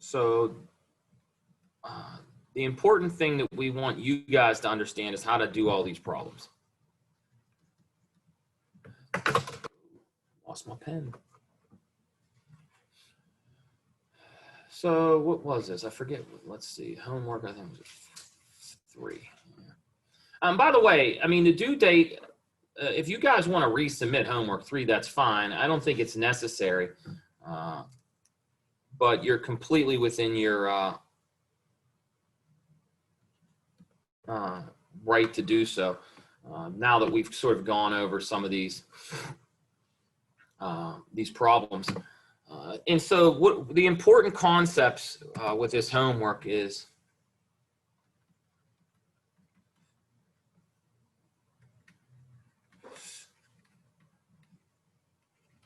So the important thing that we want you guys to understand is how to do all these problems. Lost my pen. So what was this? I forget. Let's see. Homework, I think it was 3. Yeah. By the way, I mean, the due date, if you guys want to resubmit homework 3, that's fine. I don't think it's necessary. But you're completely within your right to do so. Now that we've sort of gone over some of these problems. And so what the important concepts with this homework is,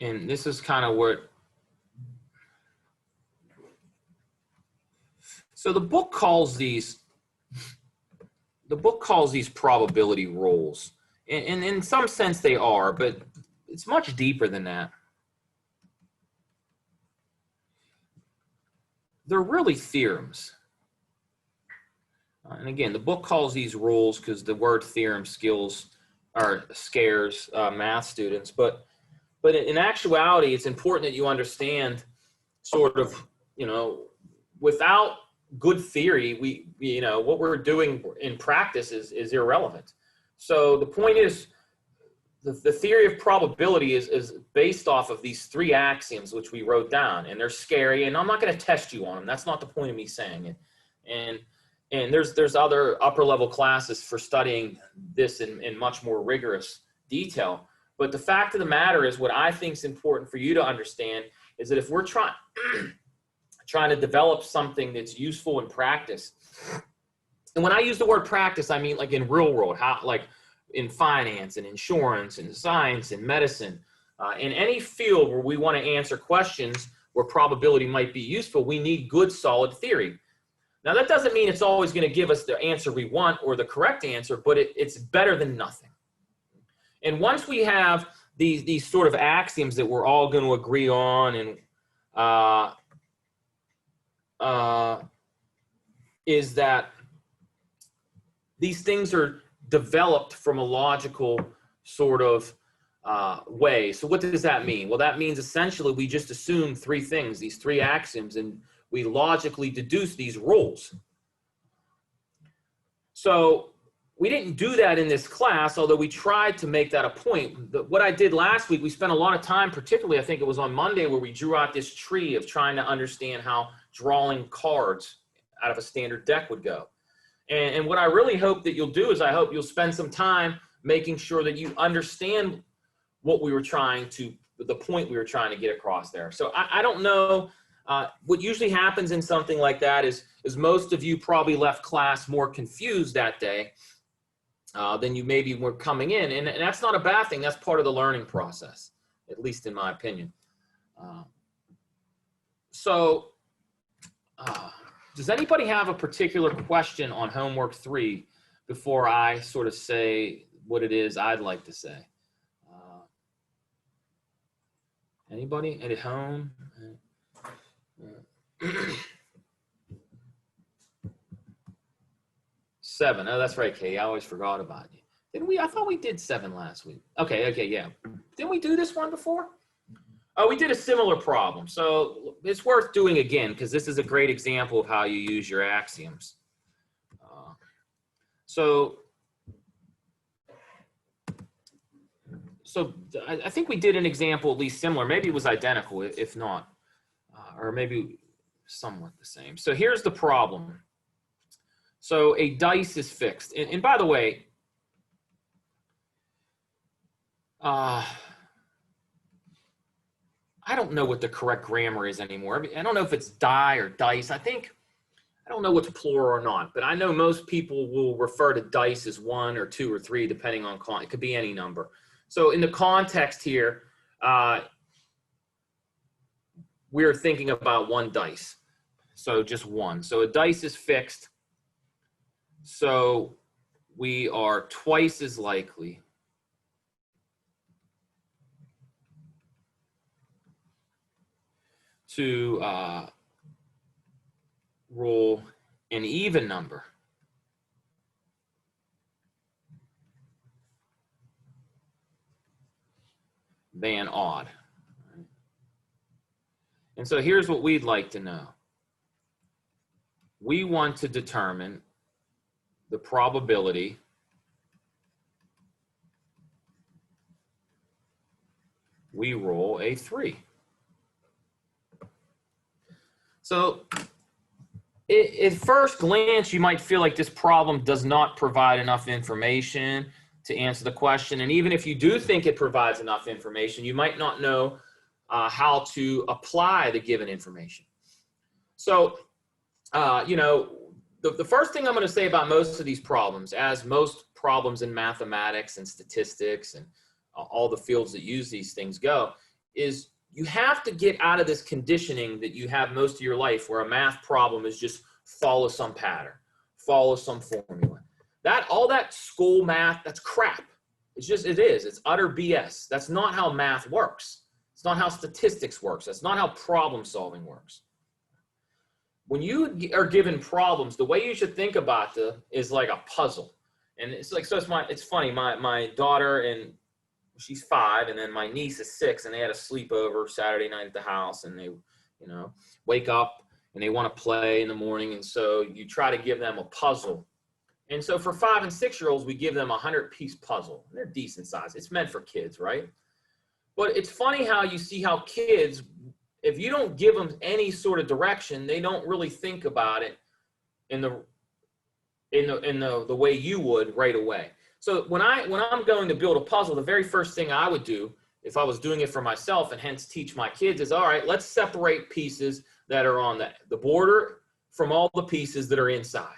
and this is kind of what, so the book calls these probability rules. And in some sense they are, but it's much deeper than that. They're really theorems. And again, the book calls these rules because the word theorem scares math students. But in actuality, it's important that you understand sort of, without good theory, what we're doing in practice is irrelevant. So the point is, the theory of probability is based off of these 3 axioms, which we wrote down, and they're scary, and I'm not going to test you on them. That's not the point of me saying it. And there's other upper level classes for studying this in much more rigorous detail. But the fact of the matter is, what I think is important for you to understand is that if we're trying to develop something that's useful in practice, and when I use the word practice, I mean like in real world, like in finance and insurance and science and medicine, in any field where we want to answer questions where probability might be useful, we need good, solid theory. Now, that doesn't mean it's always going to give us the answer we want or the correct answer, but it's better than nothing. And once we have these sort of axioms that we're all going to agree on, and is that these things are developed from a logical sort of way. So what does that mean? Well, that means essentially we just assume 3 things, these 3 axioms, and we logically deduce these rules. So we didn't do that in this class, although we tried to make that a point. What I did last week, we spent a lot of time, particularly I think it was on Monday, where we drew out this tree of trying to understand how drawing cards out of a standard deck would go. And what I really hope that you'll do is I hope you'll spend some time making sure that you understand what we were the point we were trying to get across there. So I don't know, what usually happens in something like that is most of you probably left class more confused that day than you maybe were coming in. And that's not a bad thing. That's part of the learning process, at least in my opinion. Does anybody have a particular question on homework 3 before I sort of say what it is I'd like to say? Anybody at home? 7. Oh, that's right, Kay. I always forgot about you. Didn't we? I thought we did 7 last week. Okay, yeah. Didn't we do this one before? Oh, we did a similar problem. So it's worth doing again because this is a great example of how you use your axioms. So I think we did an example at least similar. Maybe it was identical, if not, or maybe somewhat the same. So here's the problem. So a dice is fixed. And by the way, I don't know what the correct grammar is anymore. I don't know if it's die or dice. I don't know what's plural or not, but I know most people will refer to dice as 1 or 2 or 3, depending on, it could be any number. So in the context here, we're thinking about 1 dice. So just 1. So a dice is fixed. So we are twice as likely to rule an even number than odd. And so here's what we'd like to know. We want to determine the probability we roll a 3. So at first glance, you might feel like this problem does not provide enough information to answer the question. And even if you do think it provides enough information, you might not know how to apply the given information. So, you know, the first thing I'm going to say about most of these problems, as most problems in mathematics and statistics and all the fields that use these things go, is you have to get out of this conditioning that you have most of your life where a math problem is just follow some pattern, follow some formula. All that school math, that's crap. It's just, it's utter BS. That's not how math works. It's not how statistics works. That's not how problem solving works. When you are given problems, the way you should think about them is like a puzzle. And it's like, so it's funny, my daughter, and she's 5, and then my niece is 6, and they had a sleepover Saturday night at the house, and they, you know, wake up and they want to play in the morning. And so you try to give them a puzzle. And so for 5 and 6-year-olds, we give them a 100-piece puzzle. They're decent size. It's meant for kids, right? But it's funny how you see how kids, if you don't give them any sort of direction, they don't really think about it in the way you would right away. So when I'm going to build a puzzle, the very first thing I would do, if I was doing it for myself and hence teach my kids, is all right, let's separate pieces that are on the border from all the pieces that are inside.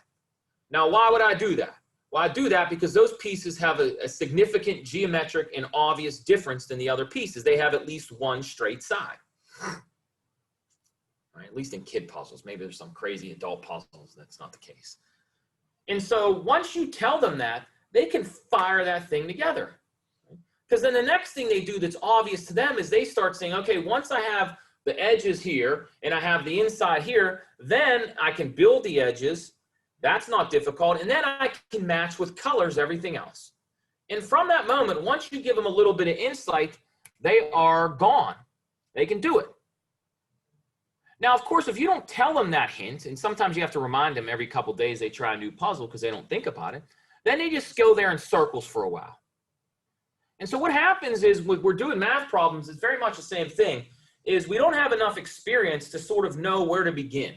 Now, why would I do that? Well, I do that because those pieces have a significant geometric and obvious difference than the other pieces. They have at least one straight side. Right? At least in kid puzzles. Maybe there's some crazy adult puzzles that's not the case. And so once you tell them that, they can fire that thing together. Because then the next thing they do that's obvious to them is they start saying, okay, once I have the edges here and I have the inside here, then I can build the edges. That's not difficult. And then I can match with colors everything else. And from that moment, once you give them a little bit of insight, they are gone. They can do it. Now, of course, if you don't tell them that hint, and sometimes you have to remind them every couple of days they try a new puzzle because they don't think about it, then they just go there in circles for a while. And so what happens is when we're doing math problems, it's very much the same thing, is we don't have enough experience to sort of know where to begin.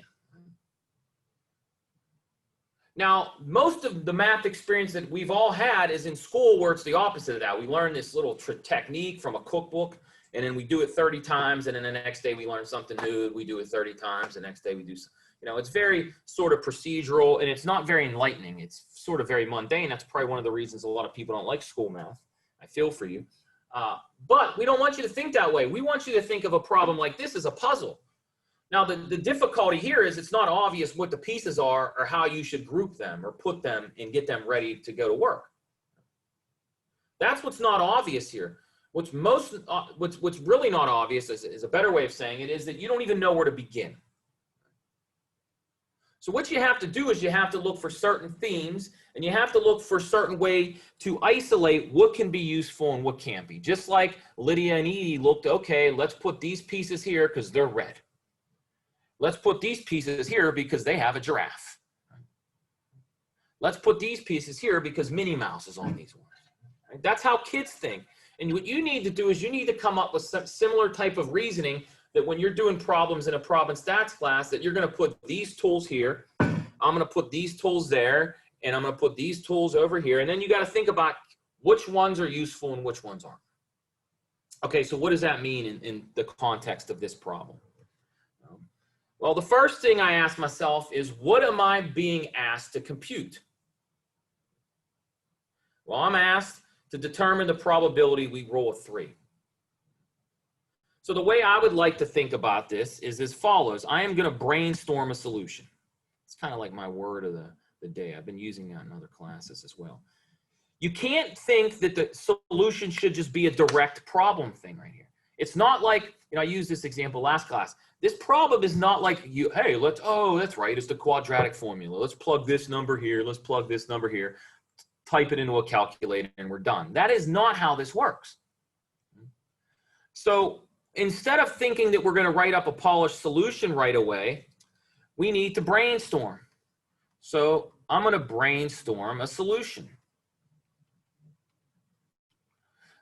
Now, most of the math experience that we've all had is in school where it's the opposite of that. We learn this little technique from a cookbook, and then we do it 30 times, and then the next day we learn something new. We do it 30 times. The next day we do, you know, it's very sort of procedural, and it's not very enlightening. It's sort of very mundane. That's probably one of the reasons a lot of people don't like school math. I feel for you. But we don't want you to think that way. We want you to think of a problem like this as a puzzle. Now, the difficulty here is it's not obvious what the pieces are or how you should group them or put them and get them ready to go to work. That's what's not obvious here. What's really not obvious is a better way of saying it, is that you don't even know where to begin. So what you have to do is you have to look for certain themes, and you have to look for a certain way to isolate what can be useful and what can't be. Just like Lydia and Edie looked, okay, let's put these pieces here because they're red. Let's put these pieces here because they have a giraffe. Let's put these pieces here because Minnie Mouse is on these ones. Right? That's how kids think. And what you need to do is you need to come up with some similar type of reasoning that when you're doing problems in a prob and stats class, that you're going to put these tools here, I'm going to put these tools there, and I'm going to put these tools over here. And then you got to think about which ones are useful and which ones aren't. Okay, so what does that mean in the context of this problem? Well, the first thing I ask myself is, what am I being asked to compute? Well, I'm asked to determine the probability we roll a 3. So the way I would like to think about this is as follows. I am going to brainstorm a solution. It's kind of like my word of the day. I've been using that in other classes as well. You can't think that the solution should just be a direct problem thing right here. It's not like, I used this example last class. This problem is not like hey, oh, that's right, it's the quadratic formula. Let's plug this number here, let's plug this number here, type it into a calculator, and we're done. That is not how this works. So instead of thinking that we're going to write up a polished solution right away, we need to brainstorm. So I'm going to brainstorm a solution.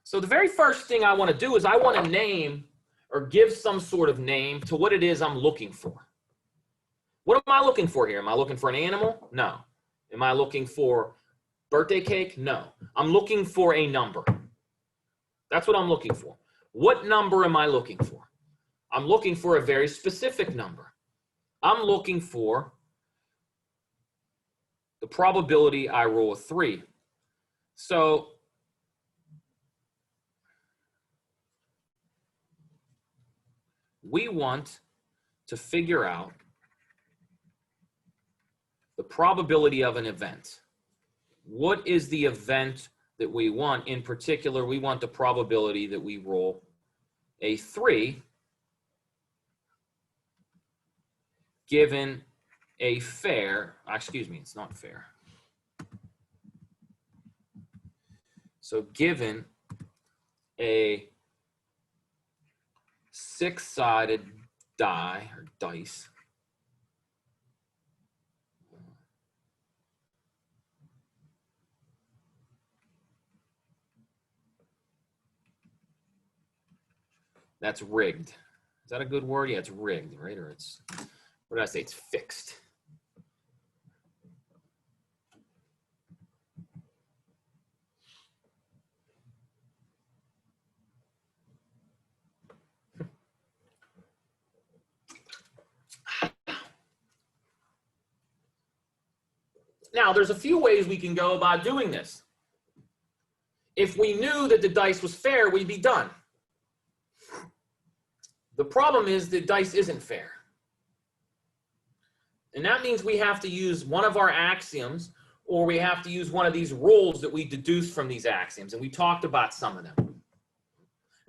So the very first thing I want to do is I want to name or give some sort of name to what it is I'm looking for. What am I looking for here? Am I looking for an animal? No. Am I looking for birthday cake? No. I'm looking for a number. That's what I'm looking for. What number am I looking for? I'm looking for a very specific number. I'm looking for the probability I roll a 3. So we want to figure out the probability of an event. What is the event that we want? In particular, we want the probability that we roll a 3 given a fair, excuse me, it's not fair. So given a 6-sided die or dice, that's rigged. Is that a good word? Yeah, it's rigged, right? Or it's, what did I say? It's fixed. Now, there's a few ways we can go about doing this. If we knew that the dice was fair, we'd be done. The problem is the dice isn't fair. And that means we have to use one of our axioms, or we have to use one of these rules that we deduce from these axioms. And we talked about some of them.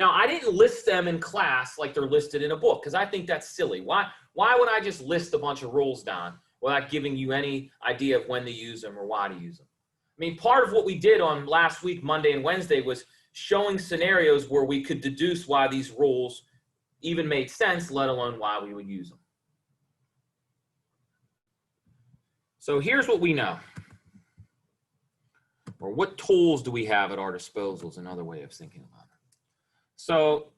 Now, I didn't list them in class like they're listed in a book, because I think that's silly. Why would I just list a bunch of rules down without giving you any idea of when to use them or why to use them? I mean, part of what we did on last week, Monday and Wednesday, was showing scenarios where we could deduce why these rules even made sense, let alone why we would use them. So here's what we know. Or what tools do we have at our disposal is another way of thinking about it. So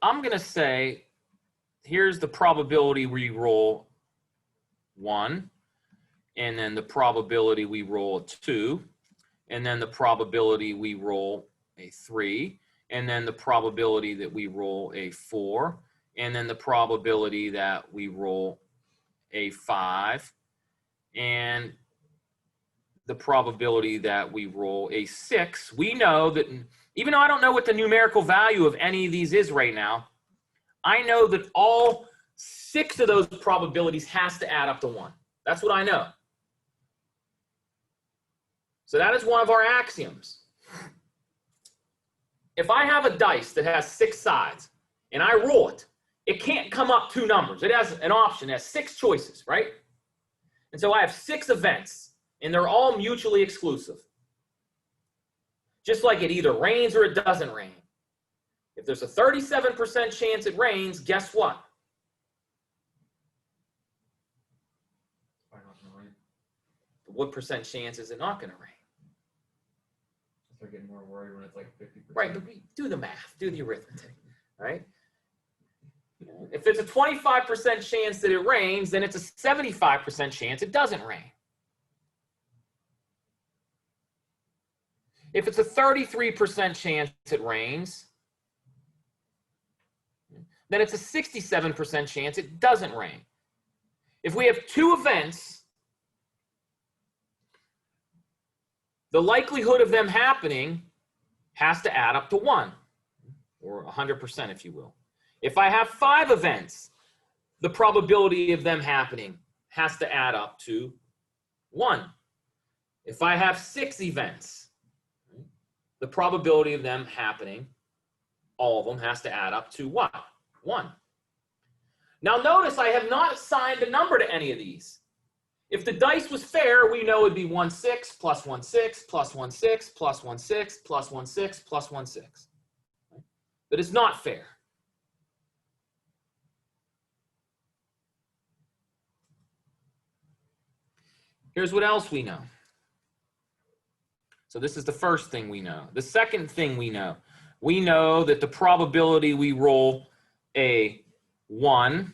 I'm going to say, here's the probability we roll 1, and then the probability we roll a 2, and then the probability we roll a 3, and then the probability that we roll a 4, and then the probability that we roll a 5, and the probability that we roll a 6. We know that, even though I don't know what the numerical value of any of these is right now, I know that all 6 of those probabilities has to add up to 1. That's what I know. So that is one of our axioms. If I have a dice that has 6 sides and I roll it, it can't come up 2 numbers. It has an option, it has 6 choices, right? And so I have 6 events, and they're all mutually exclusive. Just like it either rains or it doesn't rain. If there's a 37% chance it rains, guess what? What percent chance is it not going to rain? I start getting more worried when it's like 50%. Right, but do the math, do the arithmetic, right? If it's a 25% chance that it rains, then it's a 75% chance it doesn't rain. If it's a 33% chance it rains, then it's a 67% chance it doesn't rain. If we have 2 events, the likelihood of them happening has to add up to 1, or 100% if you will. If I have 5 events, the probability of them happening has to add up to 1. If I have 6 events, the probability of them happening, all of them, has to add up to what? 1. Now notice I have not assigned a number to any of these. If the dice was fair, we know it'd be 1, 6, plus 1, 6, plus 1, 6, plus 1, 6, plus 1, 6, plus 1, 6. But it's not fair. Here's what else we know. So this is the first thing we know. The second thing we know that the probability we roll a 1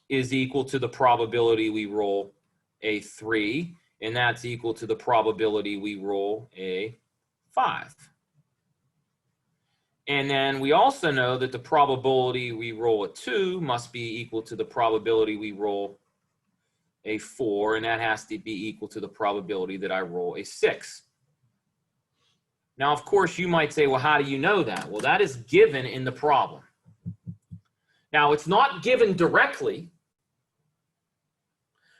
is equal to the probability we roll a 3, and that's equal to the probability we roll a 5. And then we also know that the probability we roll a 2 must be equal to the probability we roll a 4, and that has to be equal to the probability that I roll a 6. Now, of course, you might say, well, how do you know that? Well, that is given in the problem. Now, it's not given directly,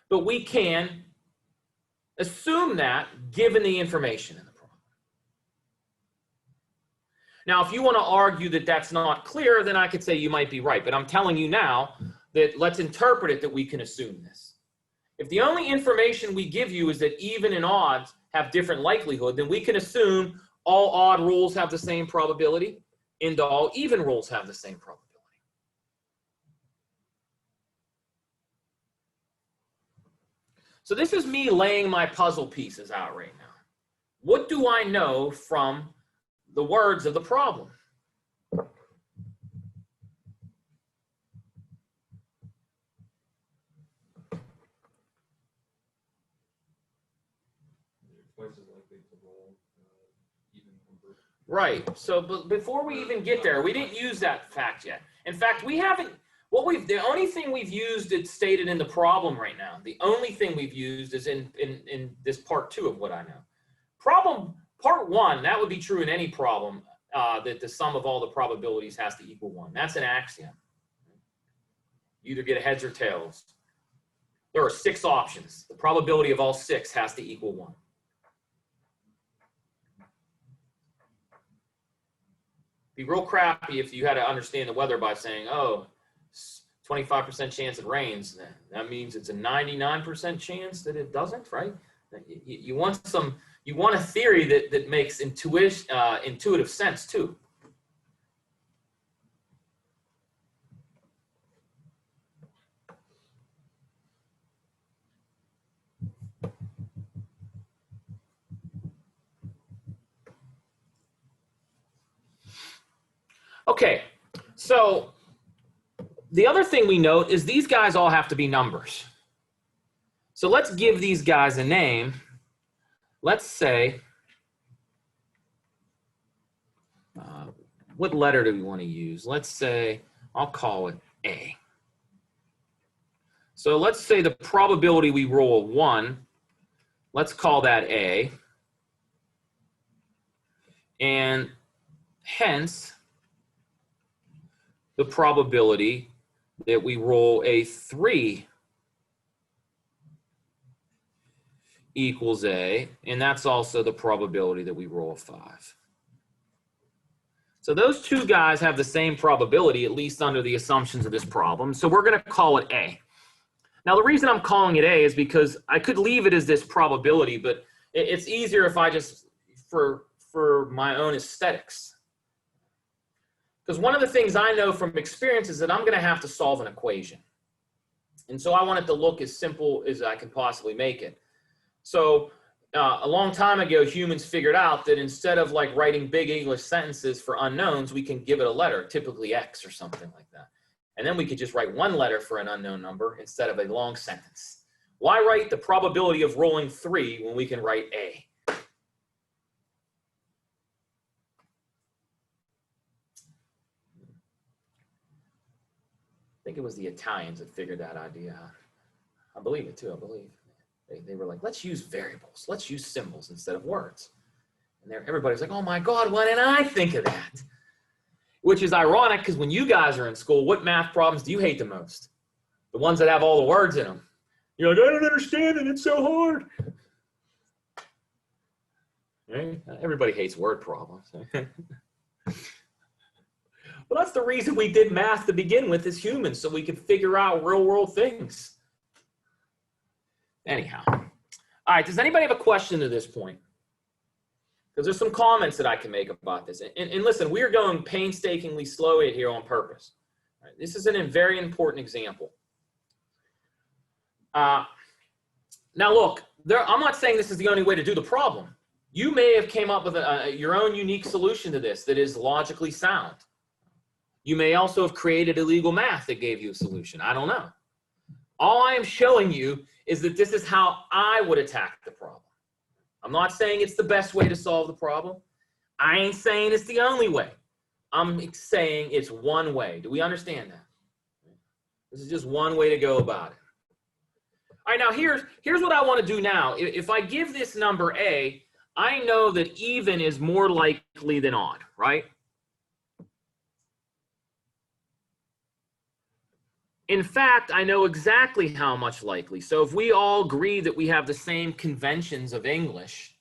but we can assume that given the information in the problem. Now, if you want to argue that that's not clear, then I could say you might be right. But I'm telling you now that let's interpret it that we can assume this. If the only information we give you is that even and odds have different likelihood, then we can assume all odd rules have the same probability and all even rules have the same probability. So this is me laying my puzzle pieces out right now. What do I know from the words of the problem? Right. So but before we even get there, we didn't use that fact yet. In fact, we haven't. The only thing we've used is stated in the problem right now. The only thing we've used is in this part 2 of what I know. Problem part 1, that would be true in any problem, that the sum of all the probabilities has to equal 1. That's an axiom. You either get a heads or tails. There are 6 options. The probability of all 6 has to equal 1. Be real crappy if you had to understand the weather by saying, oh, 25% chance it rains. That means it's a 99% chance that it doesn't, right? You want a theory that makes intuitive sense too. Okay, so the other thing we note is these guys all have to be numbers. So let's give these guys a name. Let's say, what letter do we want to use? Let's say, I'll call it A. So let's say the probability we roll 1, let's call that A. And hence, the probability that we roll a 3 equals A, and that's also the probability that we roll a 5. So those two guys have the same probability, at least under the assumptions of this problem. So we're going to call it A. Now, the reason I'm calling it A is because I could leave it as this probability, but it's easier if I just, for my own aesthetics. Because one of the things I know from experience is that I'm going to have to solve an equation. And so I want it to look as simple as I can possibly make it. So a long time ago, humans figured out that instead of like writing big English sentences for unknowns, we can give it a letter, typically X or something like that. And then we could just write one letter for an unknown number instead of a long sentence. Why write the probability of rolling 3 when we can write A? I think it was the Italians that figured that idea out. I believe it too, I believe. They were like, let's use variables. Let's use symbols instead of words. And everybody's like, oh my God, why didn't I think of that? Which is ironic because when you guys are in school, what math problems do you hate the most? The ones that have all the words in them. You're like, I don't understand it. It's so hard. Right? Everybody hates word problems. Well, that's the reason we did math to begin with as humans, so we could figure out real world things. Anyhow. All right, does anybody have a question to this point? Because there's some comments that I can make about this. And listen, we are going painstakingly slow here on purpose. All right, this is a very important example. Now look, I'm not saying this is the only way to do the problem. You may have came up with your own unique solution to this that is logically sound. You may also have created illegal math that gave you a solution. I don't know. All I am showing you is that this is how I would attack the problem. I'm not saying it's the best way to solve the problem. I ain't saying it's the only way. I'm saying it's one way. Do we understand that? This is just one way to go about it. All right, now here's what I want to do now. If I give this number A, I know that even is more likely than odd, right? In fact, I know exactly how much likely. So if we all agree that we have the same conventions of English,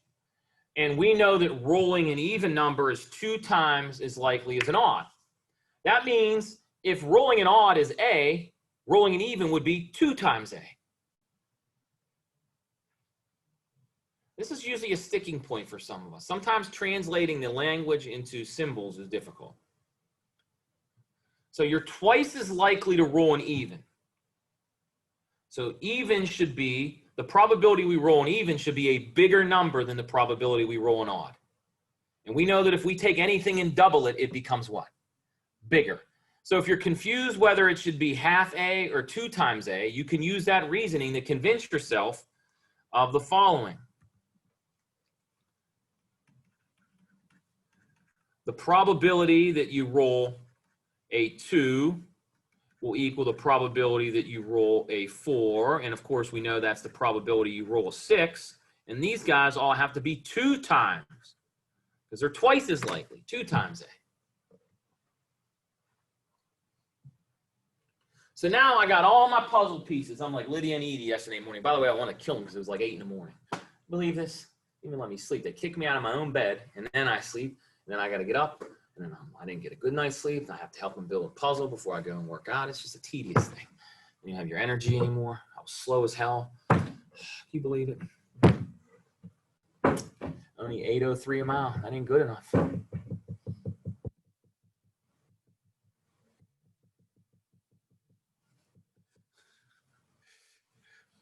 and we know that rolling an even number is 2 times as likely as an odd, that means if rolling an odd is A, rolling an even would be 2 times A. This is usually a sticking point for some of us. Sometimes translating the language into symbols is difficult. So you're twice as likely to roll an even. So even should be, the probability we roll an even should be a bigger number than the probability we roll an odd. And we know that if we take anything and double it, it becomes what? Bigger. So if you're confused whether it should be half A or 2 times A, you can use that reasoning to convince yourself of the following. The probability that you roll a 2 will equal the probability that you roll a 4. And of course, we know that's the probability you roll a 6. And these guys all have to be 2 times because they're twice as likely, 2 times A. So now I got all my puzzle pieces. I'm like Lydia and Edie yesterday morning. By the way, I want to kill them because it was like 8 in the morning. Believe this? Even let me sleep. They kicked me out of my own bed and then I sleep. And then I got to get up. And then I didn't get a good night's sleep. And I have to help them build a puzzle before I go and work out. It's just a tedious thing. You don't have your energy anymore. I was slow as hell. Can you believe it? Only 8:03 a mile. That ain't good enough.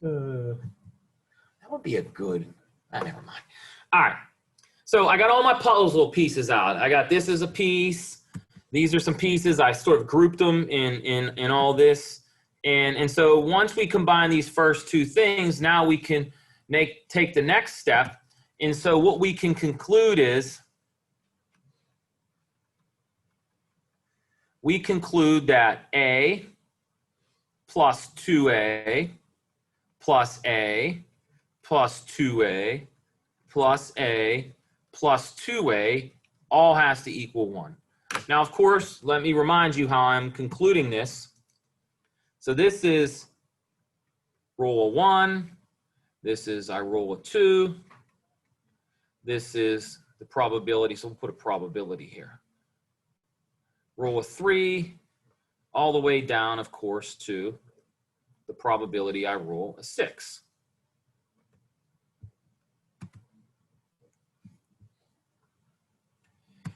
That would be a good. Never mind. All right. So I got all my puzzle pieces out. I got this as a piece. These are some pieces. I sort of grouped them in all this. And so once we combine these first 2 things, now we can take the next step. And so what we can conclude is we conclude that A plus 2A plus A plus 2A plus A plus 2A all has to equal 1. Now, of course, let me remind you how I'm concluding this. So this is roll a 1. This is I roll a 2. This is the probability. So we'll put a probability here. Roll a 3 all the way down, of course, to the probability I roll a 6.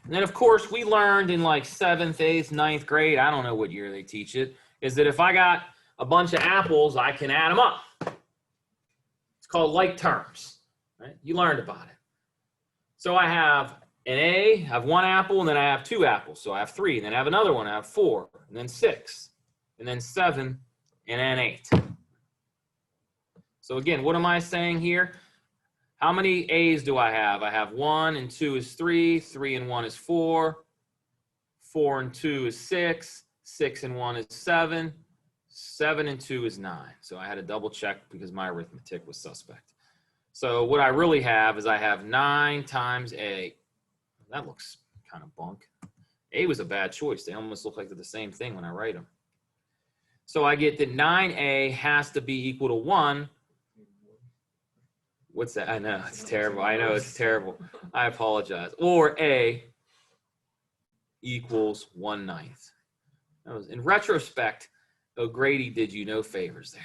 And then, of course, we learned in like 7th, 8th, 9th grade, I don't know what year they teach it, is that if I got a bunch of apples, I can add them up. It's called like terms, right? You learned about it. So I have an A, I have 1 apple, and then I have 2 apples. So I have 3, and then I have another one, I have 4, and then 6, and then 7, and then 8. So again, what am I saying here? How many A's do I have? I have 1 and 2 is 3, 3 and 1 is 4, 4 and 2 is 6, 6 and 1 is 7, 7 and 2 is 9. So I had to double check because my arithmetic was suspect. So what I really have is I have 9 times A. That looks kind of bunk. A was a bad choice. They almost look like they're the same thing when I write them. So I get that 9A has to be equal to 1. What's that? I know, it's terrible. I know, it's terrible. I apologize. Or A equals 1/9. That was, in retrospect, O'Grady did you no favors there.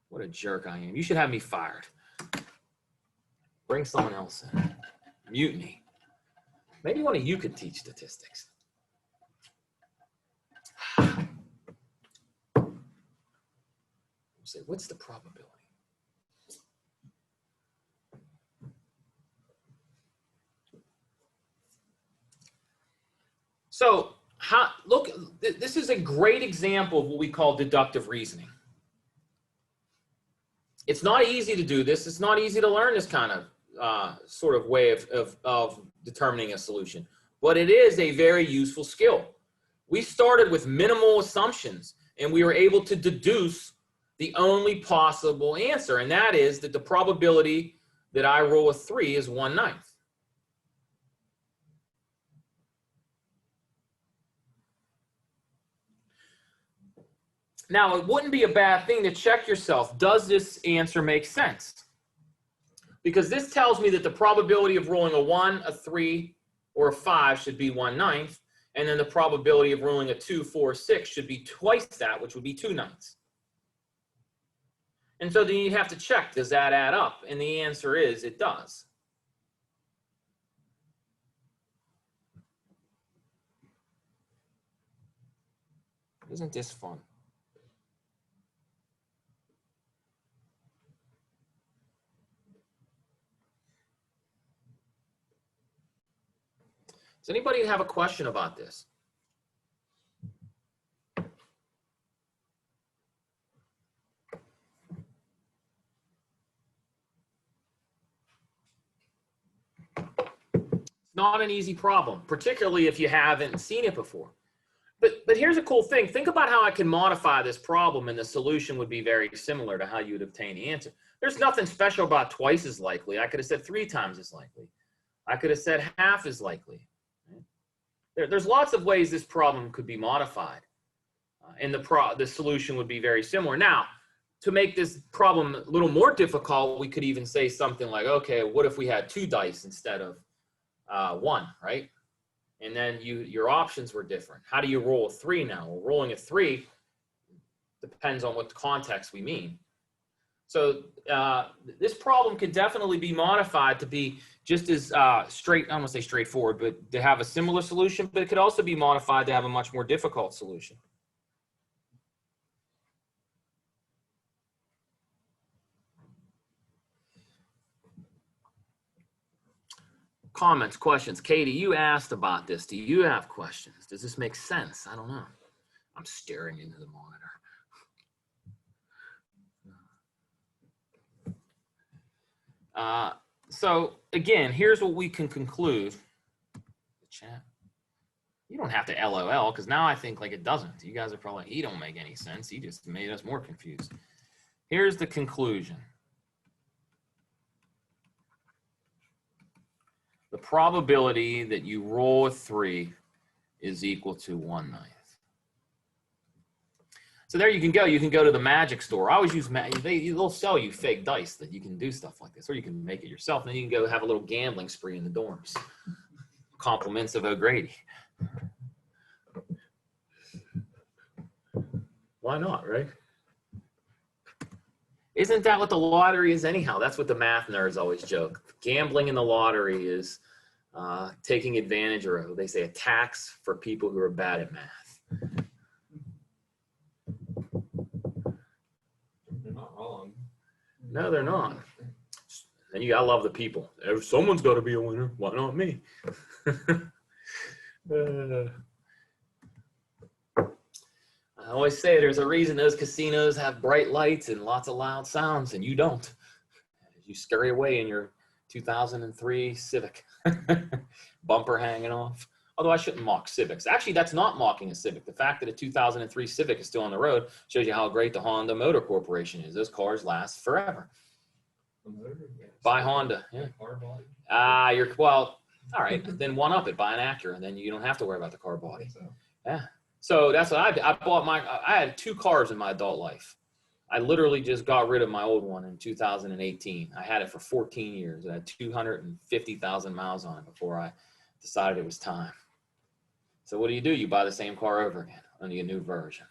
What a jerk I am. You should have me fired. Bring someone else in. Mutiny. Maybe one of you could teach statistics. Say, what's the probability? So, look, this is a great example of what we call deductive reasoning. It's not easy to do this. It's not easy to learn this kind of sort of way of determining a solution, but it is a very useful skill. We started with minimal assumptions, and we were able to deduce the only possible answer, and that is that the probability that I roll a 3 is 1/9. Now, it wouldn't be a bad thing to check yourself. Does this answer make sense? Because this tells me that the probability of rolling a 1, a 3, or a 5 should be 1/9, and then the probability of rolling a 2, 4, 6 should be twice that, which would be 2/9. And so then you have to check, does that add up? And the answer is, it does. Isn't this fun? Does anybody have a question about this? It's not an easy problem, particularly if you haven't seen it before. But here's a cool thing. Think about how I can modify this problem, and the solution would be very similar to how you would obtain the answer. There's nothing special about twice as likely. I could have said 3 times as likely. I could have said half as likely. There's lots of ways this problem could be modified, and the solution would be very similar. Now, to make this problem a little more difficult, we could even say something like, okay, what if we had 2 dice instead of 1, right? And then your options were different. How do you roll a 3 now? Well, rolling a 3 depends on what context we mean. So this problem can definitely be modified to be just as I don't want to say straightforward, but to have a similar solution, but it could also be modified to have a much more difficult solution. Comments, questions. Katie, you asked about this. Do you have questions? Does this make sense? I don't know. I'm staring into the monitor. So again, here's what we can conclude. The chat. You don't have to LOL, because now I think like it doesn't. You guys are probably, he don't make any sense. He just made us more confused. Here's the conclusion. The probability that you roll a 3 is equal to 1/9. So there you can go. You can go to the magic store. I always use they'll sell you fake dice that you can do stuff like this, or you can make it yourself. And then you can go have a little gambling spree in the dorms. Compliments of O'Grady. Why not, right? Isn't that what the lottery is anyhow? That's what the math nerds always joke. Gambling in the lottery is taking advantage, or they say a tax for people who are bad at math. They're not wrong. No, they're not. And you gotta love the people. If someone's got to be a winner. Why not me? I always say there's a reason those casinos have bright lights and lots of loud sounds, and you don't. You scurry away in your 2003 Civic, bumper hanging off. Although I shouldn't mock Civics. Actually, that's not mocking a Civic. The fact that a 2003 Civic is still on the road shows you how great the Honda Motor Corporation is. Those cars last forever. The motor? Yeah. Buy Honda. Yeah. Car body? Well, all right. Then one up it. Buy an Acura, and then you don't have to worry about the car I body. think so. Yeah. So that's what I did. I had 2 cars in my adult life. I literally just got rid of my old one in 2018. I had it for 14 years. I had 250,000 miles on it before I decided it was time. So what do? You buy the same car over again, only a new version.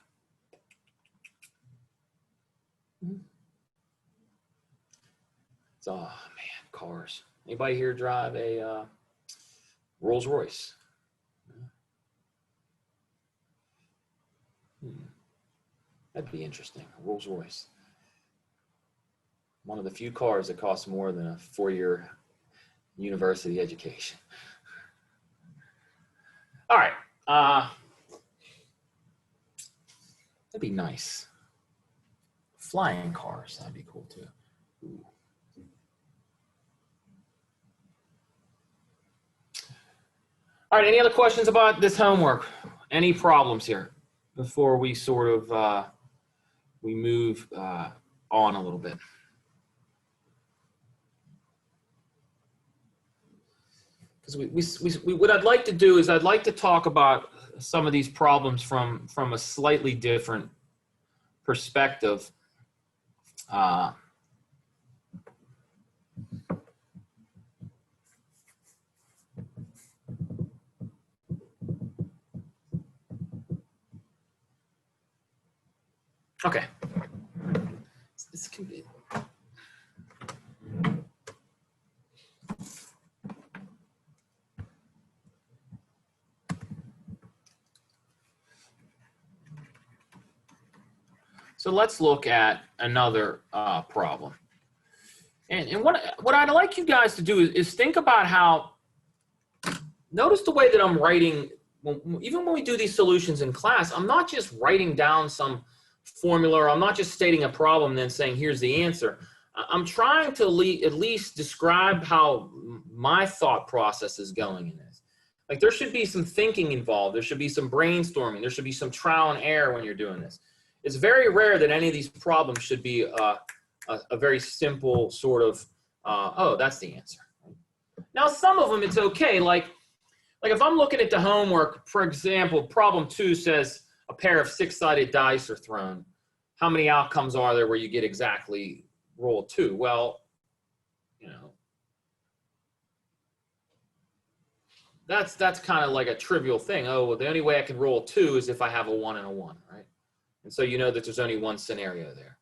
So, oh man, cars. Anybody here drive a Rolls Royce? That'd be interesting. A Rolls Royce. One of the few cars that costs more than a 4-year university education. All right. That'd be nice. Flying cars. That'd be cool too. Ooh. All right. Any other questions about this homework? Any problems here before we sort of we move on a little bit? Because what I'd like to do is I'd like to talk about some of these problems from a slightly different perspective. Okay. This can be. So let's look at another problem. And what I'd like you guys to do is think about how, notice the way that I'm writing, even when we do these solutions in class, I'm not just writing down some formula, or I'm not just stating a problem and then saying, here's the answer. I'm trying to at least describe how my thought process is going in this. Like there should be some thinking involved. There should be some brainstorming. There should be some trial and error when you're doing this. It's very rare that any of these problems should be a very simple sort of, oh, that's the answer. Now, some of them it's okay. Like if I'm looking at the homework, for example, problem 2 says a pair of 6-sided dice are thrown. How many outcomes are there where you get exactly roll 2? Well, you know, that's kind of like a trivial thing. Oh, well, the only way I can roll 2 is if I have a 1 and a 1, right? And so you know that there's only one scenario there.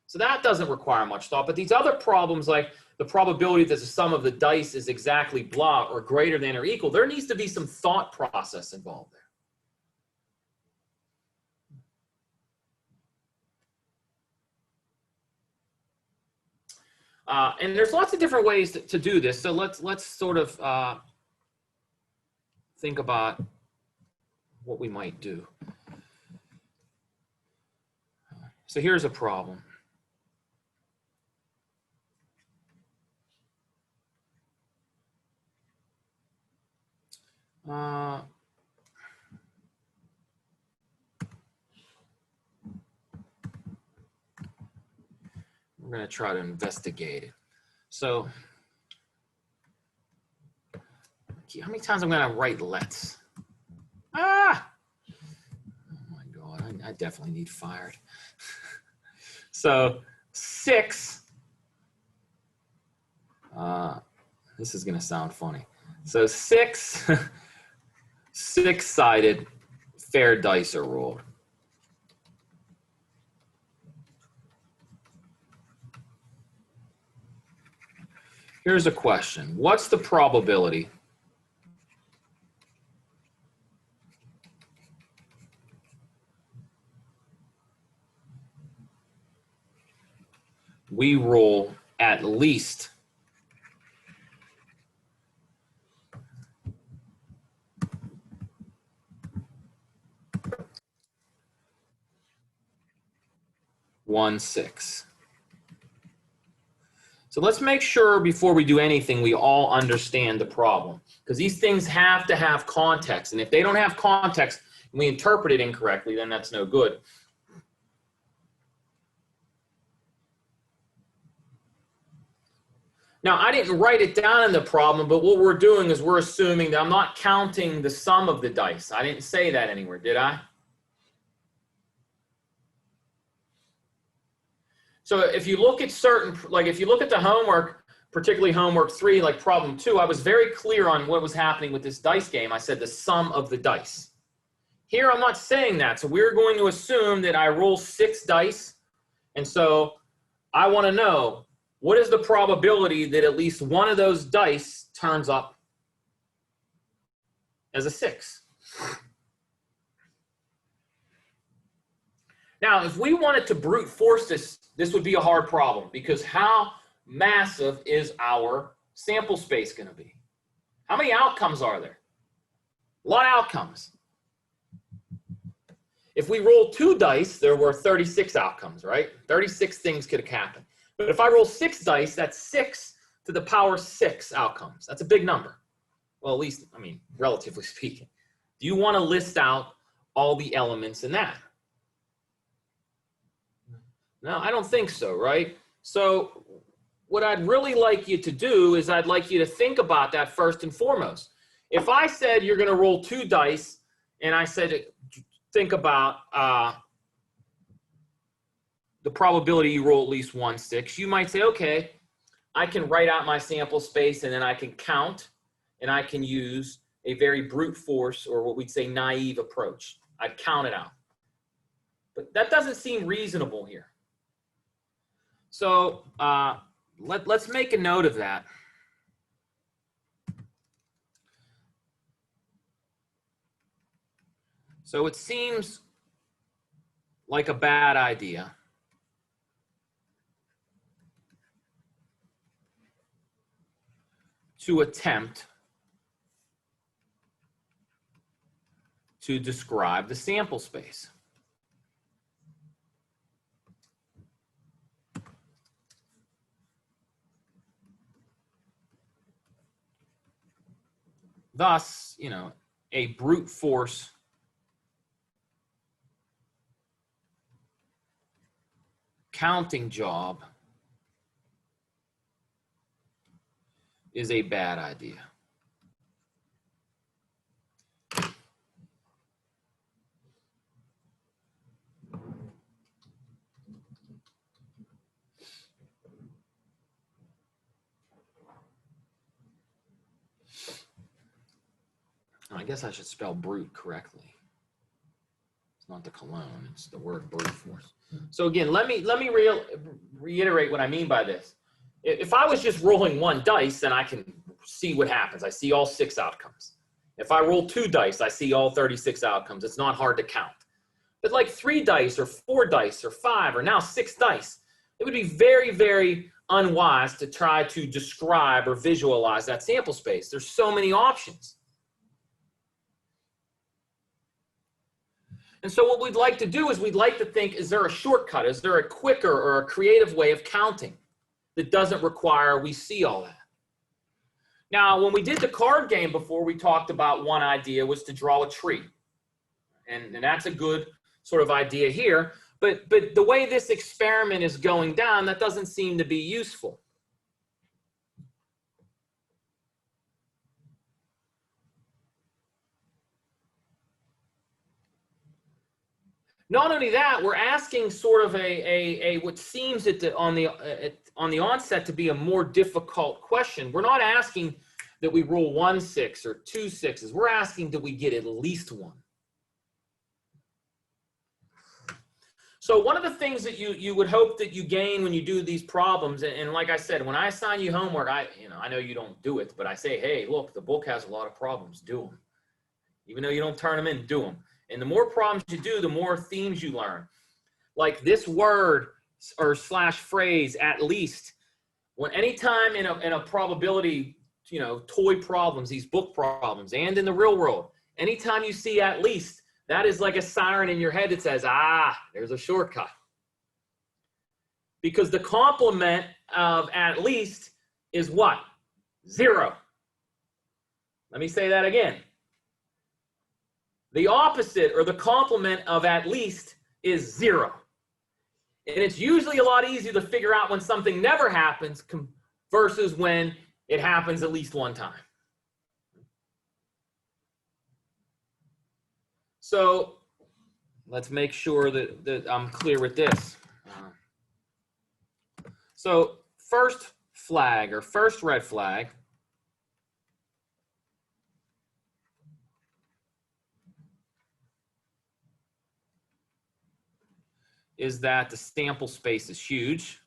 So that doesn't require much thought. But these other problems, like the probability that the sum of the dice is exactly blah or greater than or equal, there needs to be some thought process involved there. And there's lots of different ways to do this. So let's sort of think about what we might do. So here's a problem. We're going to try to investigate it. So how many times I'm going to write let's? Ah! Oh my God, I definitely need fired. So 6, this is going to sound funny. So 6 6-sided fair dice are rolled. Here's a question. What's the probability we roll at least 1 6? So let's make sure before we do anything, we all understand the problem, because these things have to have context. And if they don't have context and we interpret it incorrectly, then that's no good. Now, I didn't write it down in the problem, but what we're doing is we're assuming that I'm not counting the sum of the dice. I didn't say that anywhere, did I? So if you look at certain, like if you look at the homework, particularly homework 3, like problem 2, I was very clear on what was happening with this dice game. I said the sum of the dice. Here I'm not saying that. So we're going to assume that I roll 6 dice. And so I want to know, what is the probability that at least one of those dice turns up as a 6? Now, if we wanted to brute force this, this would be a hard problem, because how massive is our sample space going to be? How many outcomes are there? A lot of outcomes. If we roll 2 dice, there were 36 outcomes, right? 36 things could have happened. But if I roll 6 dice, that's 6 to the power 6 outcomes. That's a big number. Well, at least, I mean, relatively speaking. Do you want to list out all the elements in that? No, I don't think so, right? So what I'd really like you to do is I'd like you to think about that first and foremost. If I said you're going to roll 2 dice, and I said think about the probability you roll at least 1 6, you might say, okay, I can write out my sample space, and then I can count, and I can use a very brute force, or what we'd say naive approach. I'd count it out. But that doesn't seem reasonable here. So let's make a note of that. So it seems like a bad idea to attempt to describe the sample space. Thus, you know, a brute force counting job is a bad idea. I guess I should spell brute correctly. It's not the cologne, it's the word brute force. So again, let me reiterate what I mean by this. If I was just rolling 1 dice, then I can see what happens. I see all 6 outcomes. If I roll 2 dice, I see all 36 outcomes. It's not hard to count. But like 3 dice or 4 dice or 5 or now 6 dice, it would be very, very unwise to try to describe or visualize that sample space. There's so many options. And so what we'd like to do is we'd like to think, is there a shortcut? Is there a quicker or a creative way of counting that doesn't require we see all that? Now, when we did the card game before, we talked about one idea was to draw a tree. And that's a good sort of idea here. But the way this experiment is going down, that doesn't seem to be useful. Not only that, we're asking sort of what seems on the onset to be a more difficult question. We're not asking that we roll 1 6 or 2 6s. We're asking that we get at least 1. So one of the things that you would hope that you gain when you do these problems, and like I said, when I assign you homework, I know you don't do it, but I say, hey, look, the book has a lot of problems. Do them. Even though you don't turn them in, do them. And the more problems you do, the more themes you learn. Like this word or slash phrase, at least, when anytime in a probability, toy problems, these book problems, and in the real world, anytime you see at least, that is like a siren in your head that says, there's a shortcut. Because the complement of at least is what? 0. Let me say that again. The opposite or the complement of at least is 0. And it's usually a lot easier to figure out when something never happens versus when it happens at least 1 time. So let's make sure that I'm clear with this. So first flag or first red flag is that the sample space is huge,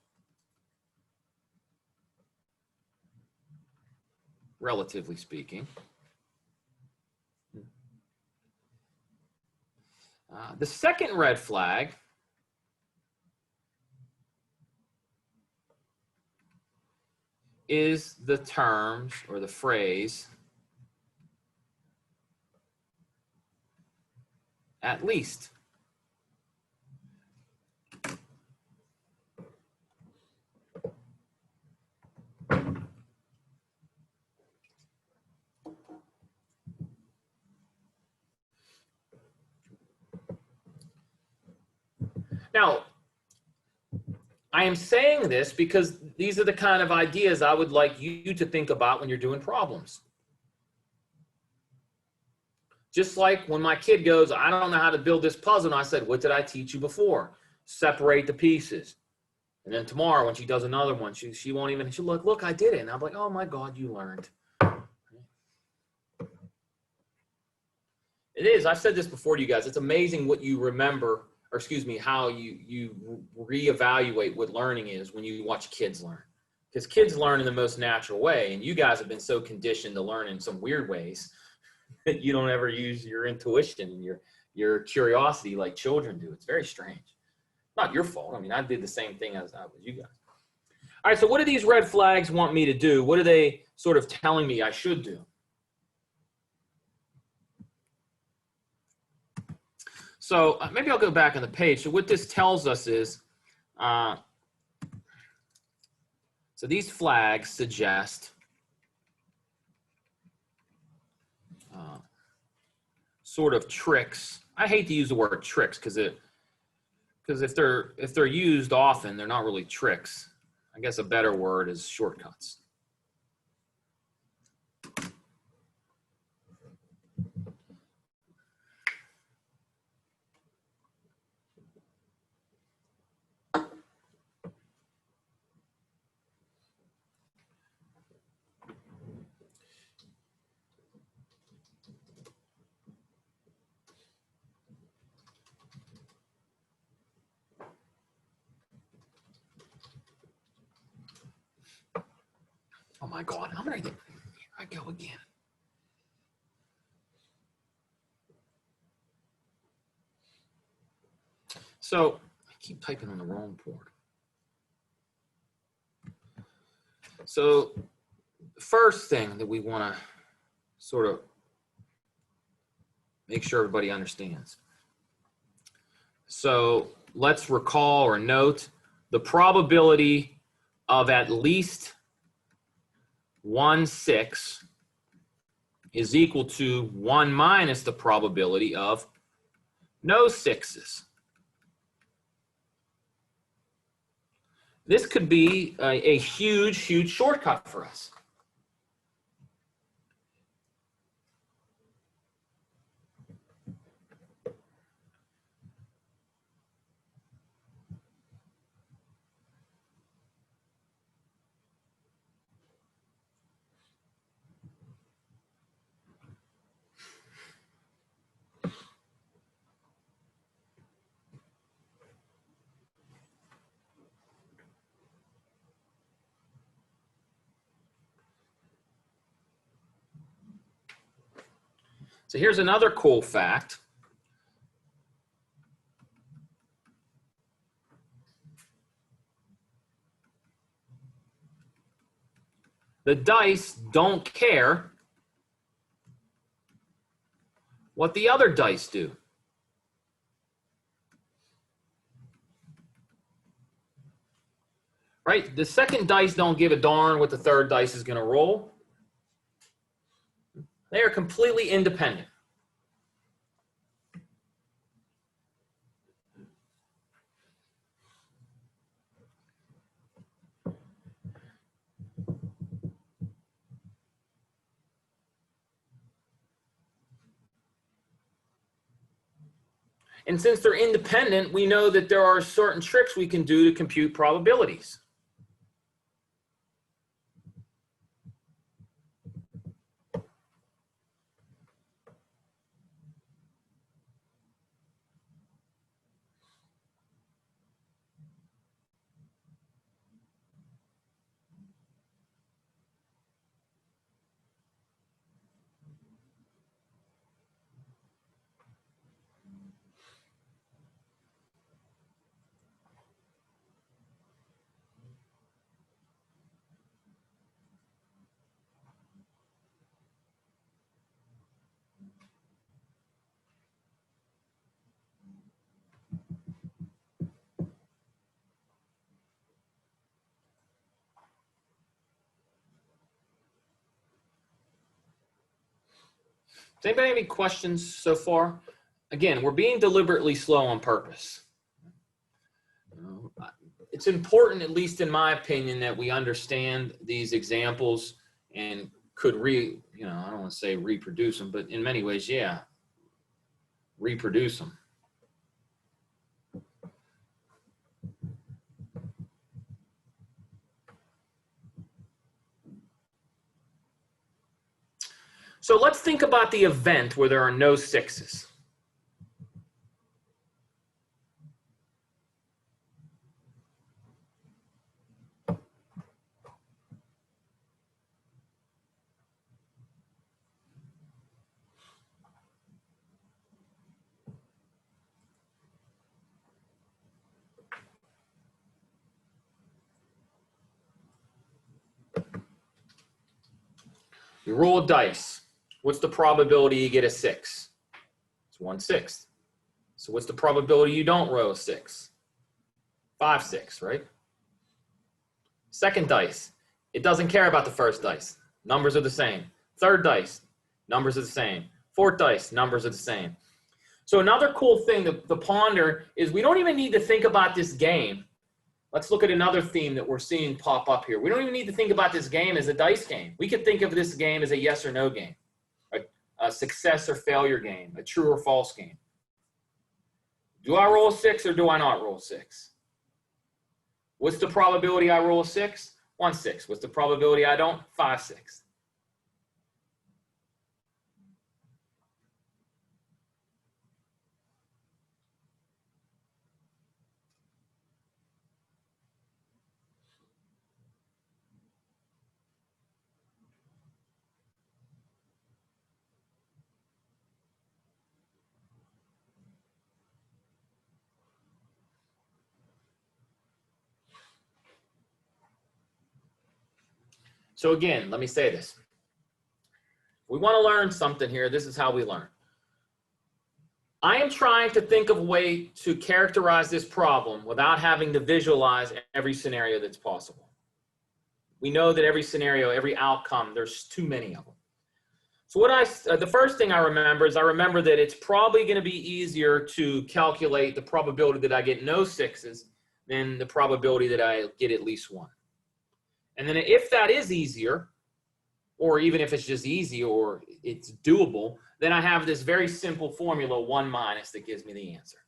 relatively speaking. The second red flag is the terms or the phrase at least. Now, I am saying this because these are the kind of ideas I would like you to think about when you're doing problems. Just like when my kid goes, I don't know how to build this puzzle, and I said, what did I teach you before? Separate the pieces. And then tomorrow when she does another one, she won't even, she'll look, I did it. And I'm like, oh my God, you learned. It is, I've said this before to you guys, it's amazing what you remember, or excuse me, how you reevaluate what learning is when you watch kids learn. Because kids learn in the most natural way, and you guys have been so conditioned to learn in some weird ways that you don't ever use your intuition and your curiosity like children do. It's very strange. Not your fault. I mean, I did the same thing as I was you guys. All right, so what do these red flags want me to do? What are they sort of telling me I should do? So maybe I'll go back on the page. So what this tells us is, so these flags suggest sort of tricks. I hate to use the word tricks because if they're used often, they're not really tricks. I guess a better word is shortcuts. Oh my God, how many? Here I go again. So I keep typing on the wrong board. So the first thing that we want to sort of make sure everybody understands. So let's recall or note the probability of at least 1/6 is equal to 1 minus the probability of no 6s. This could be a huge, huge shortcut for us. So here's another cool fact. The dice don't care what the other dice do. Right? The second dice don't give a darn what the third dice is going to roll. They are completely independent. And since they're independent, we know that there are certain tricks we can do to compute probabilities. Does anybody have any questions so far? Again, we're being deliberately slow on purpose. It's important, at least in my opinion, that we understand these examples and could I don't want to say reproduce them, but in many ways, yeah, reproduce them. So let's think about the event where there are no sixes. You roll a dice. What's the probability you get a 6? It's 1/6. So what's the probability you don't roll a 6? 5/6, right? Second dice. It doesn't care about the first dice. Numbers are the same. Third dice. Numbers are the same. Fourth dice. Numbers are the same. So another cool thing to ponder is we don't even need to think about this game. Let's look at another theme that we're seeing pop up here. We don't even need to think about this game as a dice game. We could think of this game as a yes or no game, a success or failure game, a true or false game. Do I roll a 6 or do I not roll a 6? What's the probability I roll a 6? 1/6. What's the probability I don't? 5/6. So again, let me say this. We want to learn something here. This is how we learn. I am trying to think of a way to characterize this problem without having to visualize every scenario that's possible. We know that every scenario, every outcome, there's too many of them. So the first thing I remember is that it's probably going to be easier to calculate the probability that I get no 6s than the probability that I get at least 1. And then if that is easier, or even if it's just easy or it's doable, then I have this very simple formula, 1- that gives me the answer.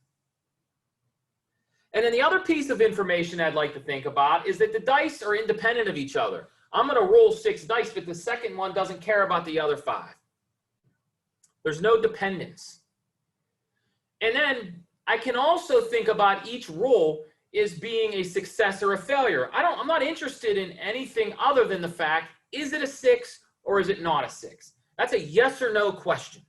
And then the other piece of information I'd like to think about is that the dice are independent of each other. I'm going to roll 6 dice, but the second one doesn't care about the other 5. There's no dependence. And then I can also think about each roll as being a success or a failure. I'm not interested in anything other than the fact, is it a 6 or is it not a 6? That's a yes or no question.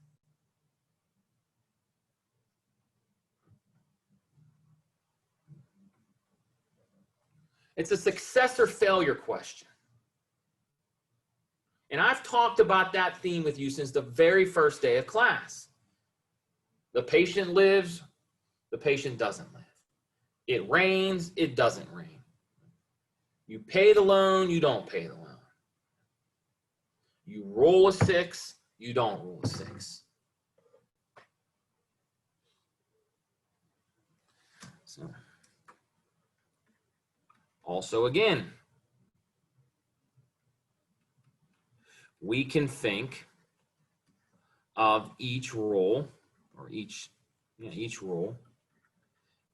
It's a success or failure question. And I've talked about that theme with you since the very first day of class. The patient lives, the patient doesn't live. It rains, it doesn't rain. You pay the loan, you don't pay the loan. You roll a 6, you don't roll a 6. So, also again, we can think of each roll or each roll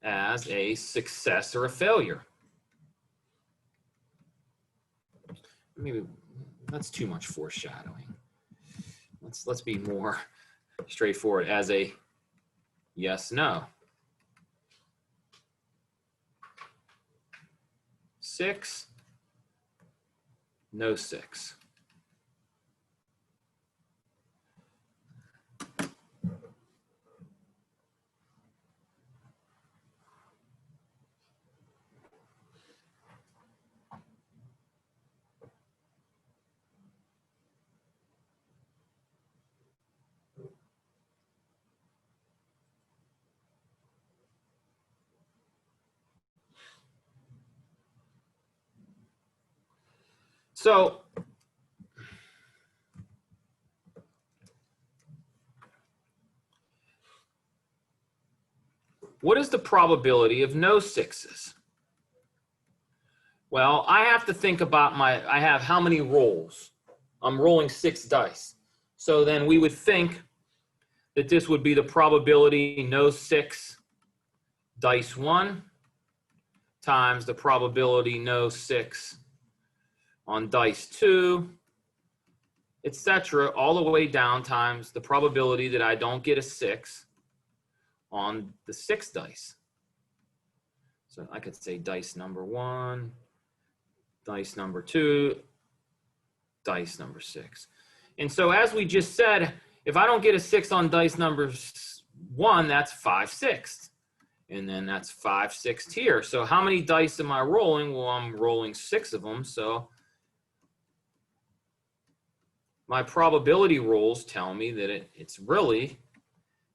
as a success or a failure. Maybe that's too much foreshadowing. Let's be more straightforward as a yes, no. 6, no 6. So what is the probability of no 6s? Well, I have to think about I have how many rolls? I'm rolling 6 dice. So then we would think that this would be the probability no 6 dice 1 times the probability no 6 on dice 2, etc., all the way down times the probability that I don't get a 6 on the 6 dice. So I could say dice number 1, dice number 2, dice number 6. And so as we just said, if I don't get a 6 on dice number 1, that's 5/6. And then that's 5/6 here. So how many dice am I rolling? Well, I'm rolling 6 of them. So my probability rolls tell me that it's really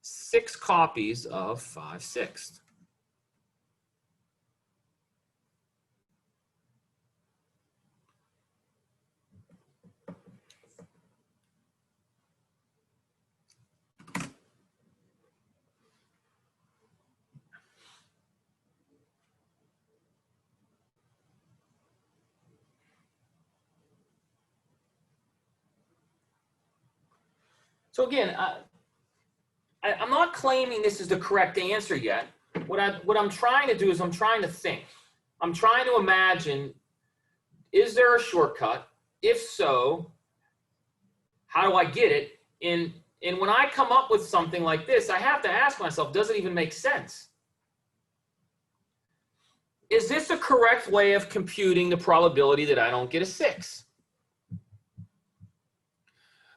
6 copies of 5/6. So again, I'm not claiming this is the correct answer yet. What I'm trying to do is I'm trying to think. I'm trying to imagine, is there a shortcut? If so, how do I get it? And when I come up with something like this, I have to ask myself, does it even make sense? Is this a correct way of computing the probability that I don't get a 6?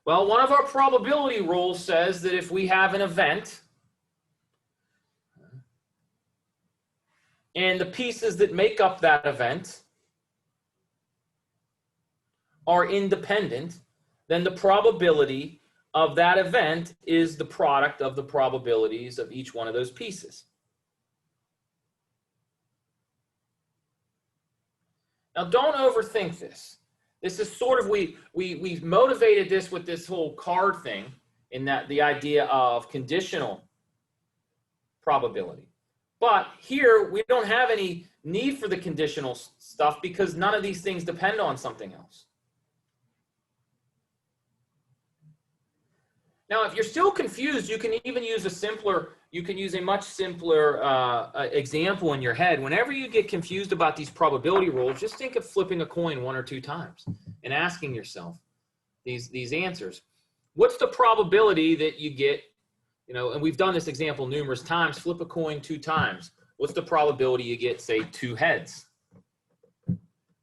Well, one of our probability rules says that if we have an event and the pieces that make up that event are independent, then the probability of that event is the product of the probabilities of each one of those pieces. Now, don't overthink this. This is sort of, we motivated this with this whole card thing, in that the idea of conditional probability. But here, we don't have any need for the conditional stuff because none of these things depend on something else. Now, if you're still confused, you can even use a much simpler example in your head. Whenever you get confused about these probability rules, just think of flipping a coin 1 or 2 times and asking yourself these answers. What's the probability that you get, and we've done this example numerous times, flip a coin 2 times. What's the probability you get, say, 2 heads?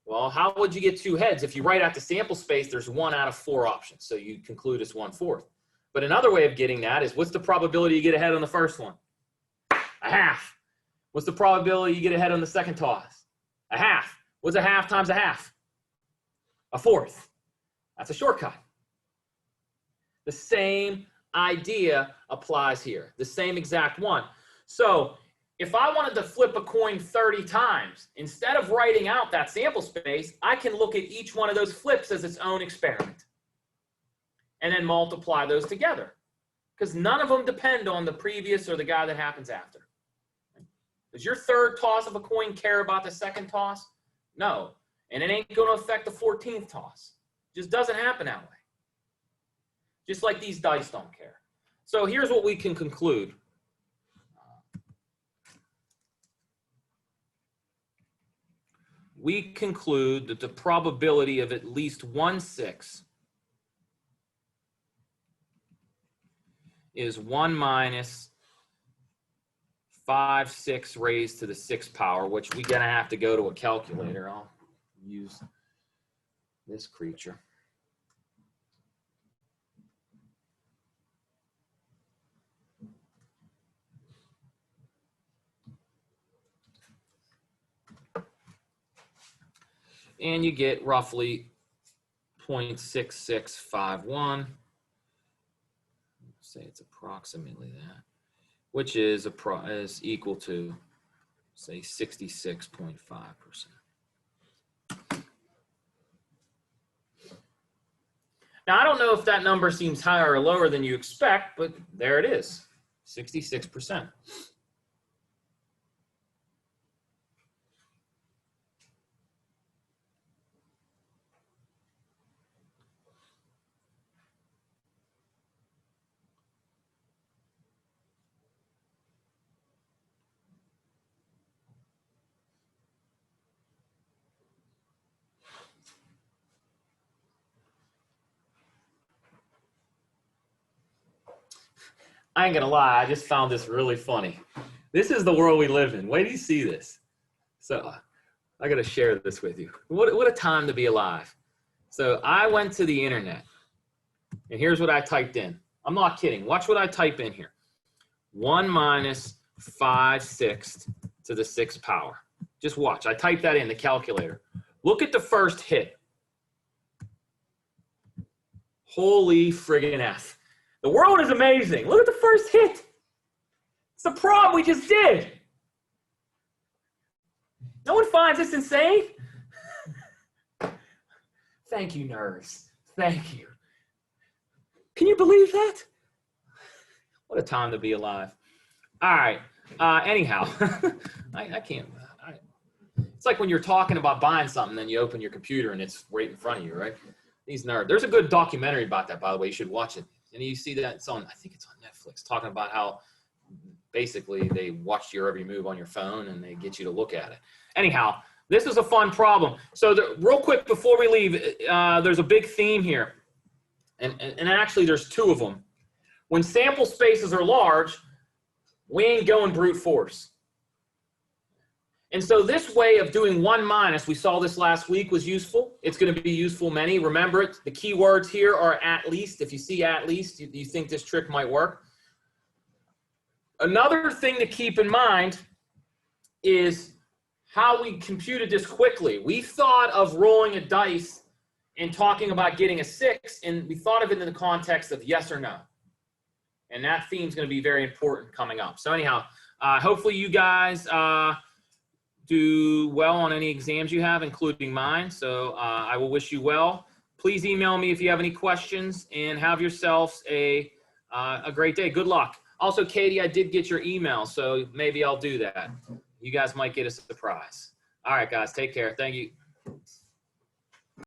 Well, how would you get 2 heads? If you write out the sample space, there's 1 out of 4 options. So you conclude it's 1/4. But another way of getting that is, what's the probability you get ahead on the first one? A half. What's the probability you get ahead on the second toss? A half. What's a half times a half? A 4th. That's a shortcut. The same idea applies here. The same exact one. So if I wanted to flip a coin 30 times, instead of writing out that sample space, I can look at each one of those flips as its own experiment and then multiply those together, because none of them depend on the previous or the guy that happens after. Does your third toss of a coin care about the second toss? No. And it ain't going to affect the 14th toss. It just doesn't happen that way. Just like these dice don't care. So here's what we can conclude. We conclude that the probability of at least 1/6 is 1 minus 5/6 raised to the 6th power, which we're going to have to go to a calculator. I'll use this creature. And you get roughly 0.6651. Say it's approximately that, which is equal to, say, 66.5%. Now, I don't know if that number seems higher or lower than you expect, but there it is, 66%. I ain't gonna lie, I just found this really funny. This is the world we live in. Wait till you see this. So I gotta share this with you. What a time to be alive. So I went to the internet, and here's what I typed in. I'm not kidding. Watch what I type in here. 1 minus 5/6 to the 6th power. Just watch. I typed that in the calculator. Look at the first hit. Holy friggin' F. The world is amazing. Look at the first hit. It's the problem we just did. No one finds this insane? Thank you, nerds. Thank you. Can you believe that? What a time to be alive. All right. Anyhow, I can't. It's like when you're talking about buying something, then you open your computer and it's right in front of you, right? These nerds. There's a good documentary about that, by the way. You should watch it. And you see that it's on, I think it's on Netflix, talking about how basically they watch your every move on your phone and they get you to look at it. Anyhow, this is a fun problem. So real quick before we leave, there's a big theme here. And actually there's 2 of them. When sample spaces are large, we ain't going brute force. And so this way of doing 1 minus, we saw this last week, was useful. It's going to be useful many. Remember it. The key words here are at least. If you see at least, you think this trick might work. Another thing to keep in mind is how we computed this quickly. We thought of rolling a dice and talking about getting a 6, and we thought of it in the context of yes or no. And that theme is going to be very important coming up. So anyhow, hopefully you guys do well on any exams you have, including mine. So I will wish you well. Please email me if you have any questions, and have yourselves a great day. Good luck. Also, Katie, I did get your email, so maybe I'll do that. You guys might get a surprise. All right, guys, take care. Thank you.